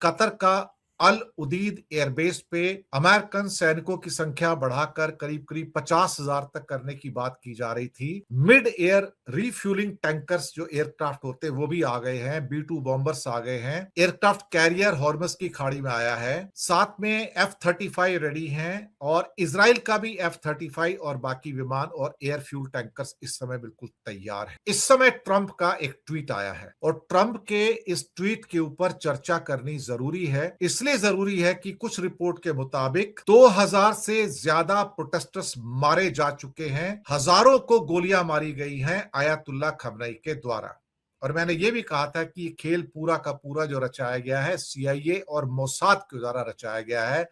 Qatar का अल उदीद airbase पे American सैनिकों की संख्या बढ़ाकर करीब करीब 50,000 तक करने की बात की जा रही थी। मिड एयर रिफ्यूलिंग टैंकर्स जो एयरक्राफ्ट होते हैं वो भी आ गए हैं, B-2 बॉम्बर्स आ गए हैं, एयरक्राफ्ट कैरियर हॉर्मस की खाड़ी में आया है, साथ में F-35 रेडी हैं और इजराइल का भी F-35 और बाकी विमान और एयर फ्यूल टैंकर्स इस समय बिल्कुल तैयार है। इस समय ट्रंप का एक ट्वीट आया है और ट्रंप के इस ट्वीट के ऊपर चर्चा करनी जरूरी है। इसलिए जरूरी है कि कुछ रिपोर्ट के मुताबिक 2000 से ज्यादा प्रोटेस्टर्स मारे जा चुके हैं, हजारों को गोलियां मारी गई हैं आयतुल्लाह खमनई के द्वारा। और मैंने ये भी कहा था कि ये खेल पूरा का पूरा जो रचाया गया है CIA और मोसाद के द्वारा रचाया गया है।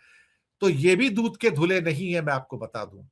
तो ये भी दूध के धुले नहीं है, मैं आपको बता दूं।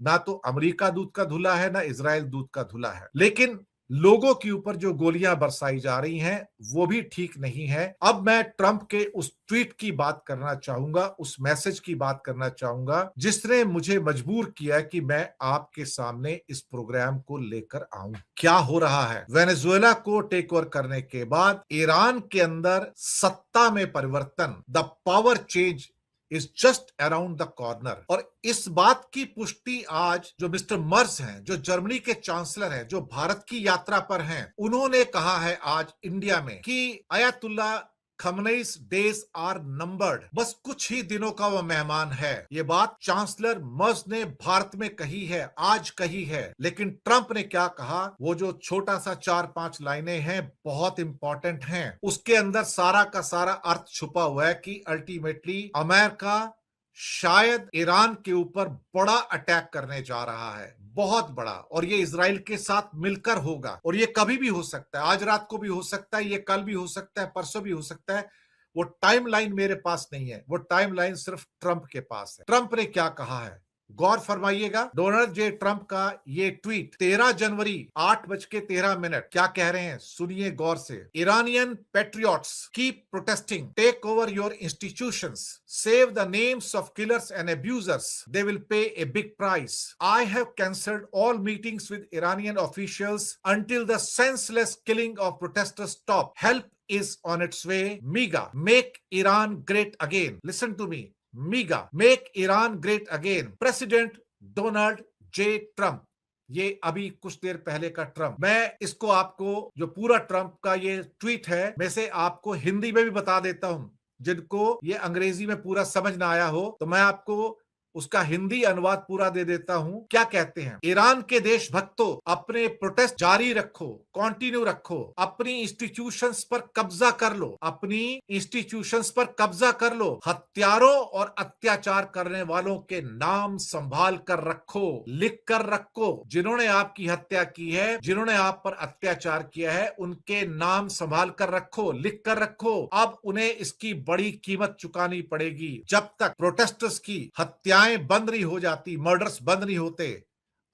ना तो अमेरिका दूध का धुला है, ना इजराइल दूध का धुला है, लेकिन लोगों के ऊपर जो गोलियां बरसाई जा रही हैं वो भी ठीक नहीं है। अब मैं ट्रंप के उस ट्वीट की बात करना चाहूंगा, उस मैसेज की बात करना चाहूंगा जिसने मुझे मजबूर किया कि मैं आपके सामने इस प्रोग्राम को लेकर आऊं। क्या हो रहा है? वेनेजुएला को टेक ओवर करने के बाद ईरान के अंदर सत्ता में परिवर्तन, the power change is just around the corner. और इस बात की पुष्टि आज जो मिस्टर मर्ज हैं, जो जर्मनी के चांसलर हैं, जो भारत की यात्रा पर हैं, उन्होंने कहा है आज इंडिया में कि अयतुल्लाह खमनई's डेज आर नंबर्ड, बस कुछ ही दिनों का वो मेहमान है। ये बात चांसलर मर्ज ने भारत में कही है, आज कही है। लेकिन ट्रंप ने क्या कहा, वो जो छोटा सा 4-5 लाइनें हैं बहुत इंपॉर्टेंट हैं। उसके अंदर सारा का सारा अर्थ छुपा हुआ है कि अल्टीमेटली अमेरिका शायद ईरान के ऊपर बड़ा अटैक करने जा रहा है, बहुत बड़ा, और ये इजराइल के साथ मिलकर होगा। और ये कभी भी हो सकता है, आज रात को भी हो सकता है, ये कल भी हो सकता है, परसों भी हो सकता है। वो टाइमलाइन मेरे पास नहीं है, वो टाइमलाइन सिर्फ ट्रंप के पास है। ट्रंप ने क्या कहा है, गौर फरमाइएगा। डोनाल्ड जे ट्रंप का ये ट्वीट 13 जनवरी 8:13 क्या कह रहे हैं, सुनिए गौर से। Iranian patriots keep protesting, take over your institutions, save the names of killers and abusers, they will pay a big price. I have cancelled all meetings with Iranian officials until the senseless killing of protesters stop. Help is on its way. MEGA, make Iran great again. Listen to me. MEGA, make Iran great again. President Donald J. Trump. ये अभी कुछ देर पहले का Trump. मैं इसको आपको जो पूरा ट्रंप का ये ट्वीट है, मैं से आपको हिंदी में भी बता देता हूं। जिनको ये अंग्रेजी में पूरा समझ ना आया हो तो मैं आपको उसका हिंदी अनुवाद पूरा दे देता हूं। क्या कहते हैं, ईरान के देशभक्तों, अपने प्रोटेस्ट जारी रखो, कंटिन्यू रखो, अपनी इंस्टीट्यूशंस पर कब्जा कर लो, अपनी इंस्टीट्यूशंस पर कब्जा कर लो, हत्यारों और अत्याचार करने वालों के नाम संभाल कर रखो, लिख कर रखो। जिन्होंने आपकी हत्या की है, जिन्होंने आप पर अत्याचार किया है, उनके नाम संभाल कर रखो, लिख कर रखो। अब उन्हें इसकी बड़ी कीमत चुकानी पड़ेगी। जब तक प्रोटेस्टर्स की हत्या बंद नहीं हो जाती, मर्डर्स बंद नहीं होते,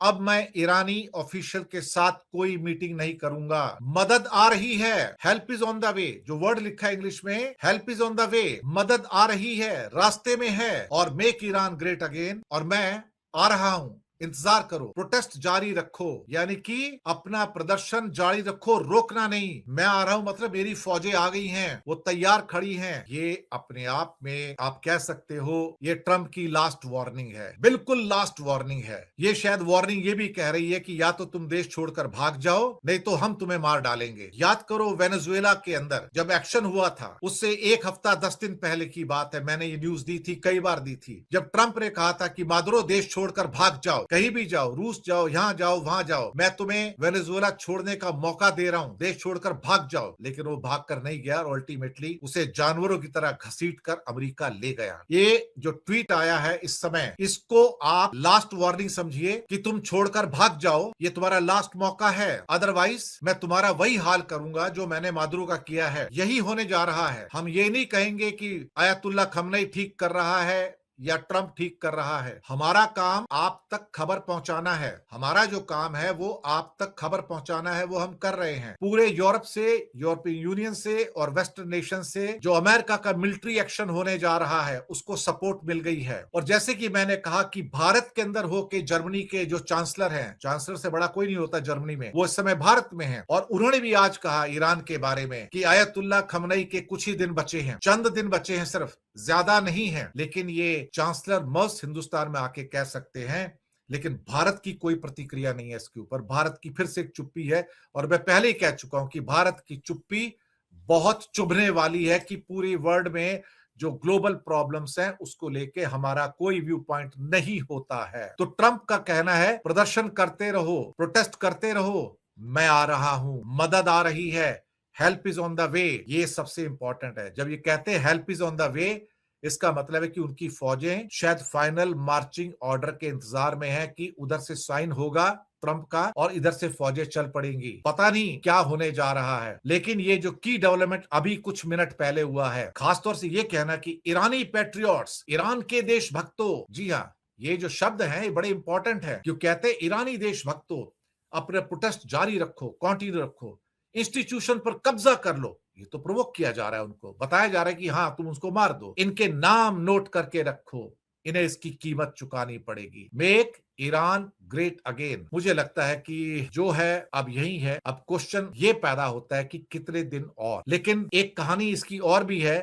अब मैं ईरानी ऑफिशियल के साथ कोई मीटिंग नहीं करूंगा। मदद आ रही है, help is on the way. जो वर्ड लिखा है इंग्लिश में, help is on the way, मदद आ रही है, रास्ते में है। और मेक ईरान ग्रेट अगेन, और मैं आ रहा हूं, इंतजार करो, प्रोटेस्ट जारी रखो, यानी कि अपना प्रदर्शन जारी रखो, रोकना नहीं। मैं आ रहा हूं मतलब मेरी फौजें आ गई हैं, वो तैयार खड़ी हैं। ये अपने आप में आप कह सकते हो ये ट्रंप की लास्ट वार्निंग है, बिल्कुल लास्ट वार्निंग है। ये शायद वार्निंग ये भी कह रही है कि या तो तुम देश छोड़कर भाग जाओ, नहीं तो हम तुम्हें मार डालेंगे। याद करो वेनेजुएला के अंदर जब एक्शन हुआ था, उससे 1 हफ्ता 10 दिन पहले की बात है, मैंने ये न्यूज दी थी, कई बार दी थी, जब ट्रंप ने कहा था कि मादुरो देश छोड़कर भाग जाओ, कहीं भी जाओ, रूस जाओ, यहां जाओ, वहां जाओ, मैं तुम्हें वेनेजुएला छोड़ने का मौका दे रहा हूं, देश छोड़कर भाग जाओ। लेकिन वो भाग कर नहीं गया और अल्टीमेटली उसे जानवरों की तरह घसीट कर अमेरिका ले गया। ये जो ट्वीट आया है इस समय, इसको आप लास्ट वार्निंग समझिए कि तुम छोड़कर भाग जाओ, ये तुम्हारा लास्ट मौका है। अदरवाइज मैं तुम्हारा वही हाल करूंगा जो मैंने मादुरो का किया है। यही होने जा रहा है। हम ये नहीं कहेंगे कि अयतुल्लाह खमनई ठीक कर रहा है या ट्रंप ठीक कर रहा है। हमारा काम आप तक खबर पहुंचाना है। हमारा जो काम है वो आप तक खबर पहुंचाना है, वो हम कर रहे हैं। पूरे यूरोप से, यूरोपियन यूनियन से और वेस्टर्न नेशन से जो अमेरिका का मिलिट्री एक्शन होने जा रहा है उसको सपोर्ट मिल गई है। और जैसे कि मैंने कहा कि भारत के अंदर होके जर्मनी के जो चांसलर हैं, चांसलर से बड़ा कोई नहीं होता जर्मनी में, वो इस समय भारत में हैं और उन्होंने भी आज कहा ईरान के बारे में कि आयतुल्लाह खमनई के कुछ ही दिन बचे हैं, चंद दिन बचे हैं, सिर्फ ज्यादा नहीं है। लेकिन ये चांसलर मस्त हिंदुस्तान में आके कह सकते हैं, लेकिन भारत की कोई प्रतिक्रिया नहीं है इसके ऊपर। भारत की फिर से एक चुप्पी है और मैं पहले ही कह चुका हूं कि भारत की चुप्पी बहुत चुभने वाली है कि पूरी वर्ल्ड में जो ग्लोबल प्रॉब्लम्स हैं उसको लेके हमारा कोई व्यू पॉइंट नहीं होता है। तो ट्रंप का कहना है प्रदर्शन करते रहो, प्रोटेस्ट करते रहो, मैं आ रहा हूं, मदद आ रही है, help is on the way. ये सबसे इंपॉर्टेंट है। जब ये कहते हैं help is on the way, इसका मतलब है कि उनकी फौजें शायद फाइनल मार्चिंग ऑर्डर के इंतजार में है कि उधर से साइन होगा ट्रंप का और इधर से फौजें चल पड़ेंगी। पता नहीं क्या होने जा रहा है, लेकिन ये जो की डेवलपमेंट अभी कुछ मिनट पहले हुआ है, खासतौर से ये कहना कि ईरानी पैट्रियट्स, ईरान के देशभक्तों, जी हाँ, ये जो शब्द है ये बड़े इंपॉर्टेंट है क्यों कहते हैं ईरानी देशभक्तों अपने प्रोटेस्ट जारी रखो, कंटिन्यू रखो, इंस्टीट्यूशन पर कब्जा कर लो। ये तो प्रोवोक किया जा रहा है, उनको बताया जा रहा है कि हाँ तुम उसको मार दो, इनके नाम नोट करके रखो, इन्हें इसकी कीमत चुकानी पड़ेगी। Make Iran great again. मुझे लगता है कि जो है अब यही है। अब क्वेश्चन ये पैदा होता है कि कितने दिन और। लेकिन एक कहानी इसकी और भी है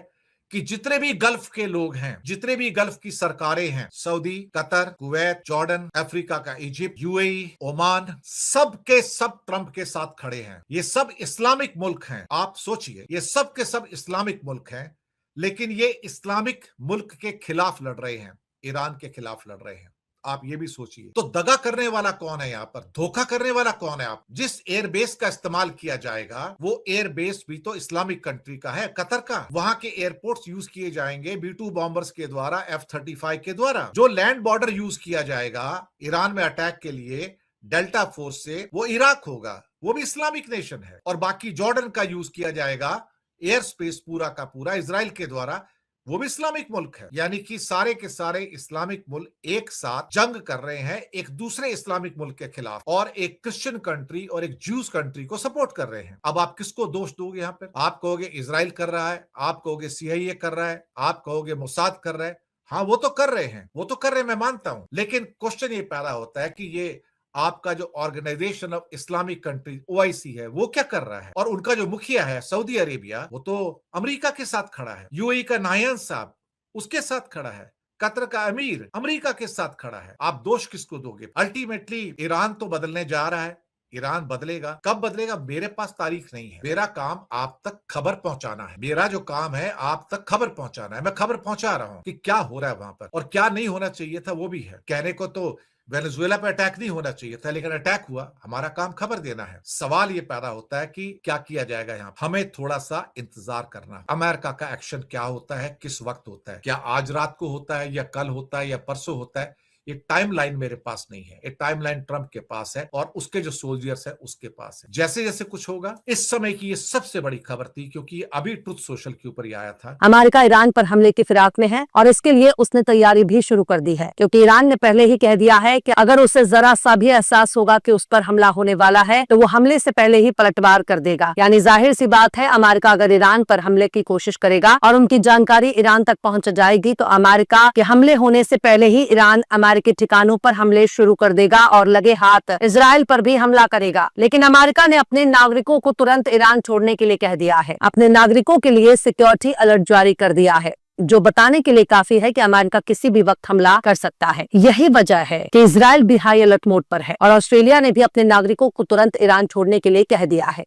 कि जितने भी गल्फ के लोग हैं, जितने भी गल्फ की सरकारें हैं, Saudi, Qatar, Kuwait, Jordan, Africa का इजिप्ट, यूएई, ओमान, सब के सब ट्रंप के साथ खड़े हैं। ये सब इस्लामिक मुल्क हैं। आप सोचिए, ये सब के सब इस्लामिक मुल्क हैं, लेकिन ये इस्लामिक मुल्क के खिलाफ लड़ रहे हैं, ईरान के खिलाफ लड़ रहे हैं। आप ये भी सोचिए, तो दगा करने वाला कौन है यहाँ पर, धोखा करने वाला कौन है? आप जिस एयरबेस का इस्तेमाल किया जाएगा वो एयरबेस भी तो इस्लामिक कंट्री का है, कतर का। वहां के एयरपोर्ट्स यूज किए जाएंगे B-2 बॉम्बर्स के द्वारा, F-35 के द्वारा। जो लैंड बॉर्डर यूज किया जाएगा ईरान में अटैक के लिए डेल्टा फोर्स से, वो इराक होगा, वो भी इस्लामिक नेशन है। और बाकी जॉर्डन का यूज किया जाएगा एयर स्पेस पूरा का पूरा इजराइल के द्वारा, वो भी इस्लामिक मुल्क है। यानी कि सारे के सारे इस्लामिक मुल्क एक साथ जंग कर रहे हैं एक दूसरे इस्लामिक मुल्क के खिलाफ, और एक क्रिश्चियन कंट्री और एक ज्यूज कंट्री को सपोर्ट कर रहे हैं। अब आप किसको दोष दोगे यहाँ पर? आप कहोगे इजराइल कर रहा है, आप कहोगे CIA कर रहा है, आप कहोगे मोसाद कर रहा है। हाँ, वो तो कर रहे हैं, वो तो कर रहे हैं, मैं मानता हूं। लेकिन क्वेश्चन ये पैदा होता है कि ये आपका जो organisation of Islamic country OIC है वो क्या कर रहा है? और उनका जो मुखिया है सऊदी अरेबिया, वो तो अमेरिका के साथ खड़ा है। UAE का नायन साहब उसके साथ खड़ा है। कतर का अमीर अमेरिका के साथ खड़ा है। आप दोष किसको दोगे? अल्टीमेटली ईरान तो बदलने जा रहा है, ईरान बदलेगा। कब बदलेगा मेरे पास तारीख नहीं है। मेरा काम आप तक खबर पहुंचाना है। मेरा जो काम है आप तक खबर पहुंचाना है। मैं खबर पहुंचा रहा हूं कि क्या हो रहा है वहां पर और क्या नहीं होना चाहिए था, वो भी है। कहने को तो वेनेजुएला पे अटैक नहीं होना चाहिए था, लेकिन अटैक हुआ। हमारा काम खबर देना है। सवाल ये पैदा होता है कि क्या किया जाएगा यहाँ? हमें थोड़ा सा इंतजार करना। अमेरिका का एक्शन क्या होता है, किस वक्त होता है, क्या आज रात को होता है या कल होता है या परसों होता है, ये टाइमलाइन मेरे पास नहीं है। ये टाइमलाइन ट्रंप के पास है और उसके जो सोल्जर्स है उसके पास है। जैसे जैसे कुछ होगा, इस समय की ये सबसे बड़ी खबर थी क्योंकि अभी ट्रुथ सोशल के ऊपर ही आया था। अमेरिका ईरान पर हमले की फिराक में है और इसके लिए उसने तैयारी भी शुरू कर दी है, क्योंकि ईरान ने पहले ही कह दिया है कि अगर उसे जरा सा भी एहसास होगा कि उस पर हमला होने वाला है तो वो हमले से पहले ही पलटवार कर देगा। यानी जाहिर सी बात है, अमेरिका अगर ईरान पर हमले की कोशिश करेगा और उनकी जानकारी ईरान तक पहुंच जाएगी तो अमेरिका के हमले होने से पहले ही ईरान अमेरिकी ठिकानों पर हमले शुरू कर देगा और लगे हाथ इजराइल पर भी हमला करेगा। लेकिन अमेरिका ने अपने नागरिकों को तुरंत ईरान छोड़ने के लिए कह दिया है। अपने नागरिकों के लिए सिक्योरिटी अलर्ट जारी कर दिया है, जो बताने के लिए काफी है कि अमेरिका किसी भी वक्त हमला कर सकता है। यही वजह है कि इजराइल भी हाई अलर्ट मोड पर है और ऑस्ट्रेलिया ने भी अपने नागरिकों को तुरंत ईरान छोड़ने के लिए कह दिया है।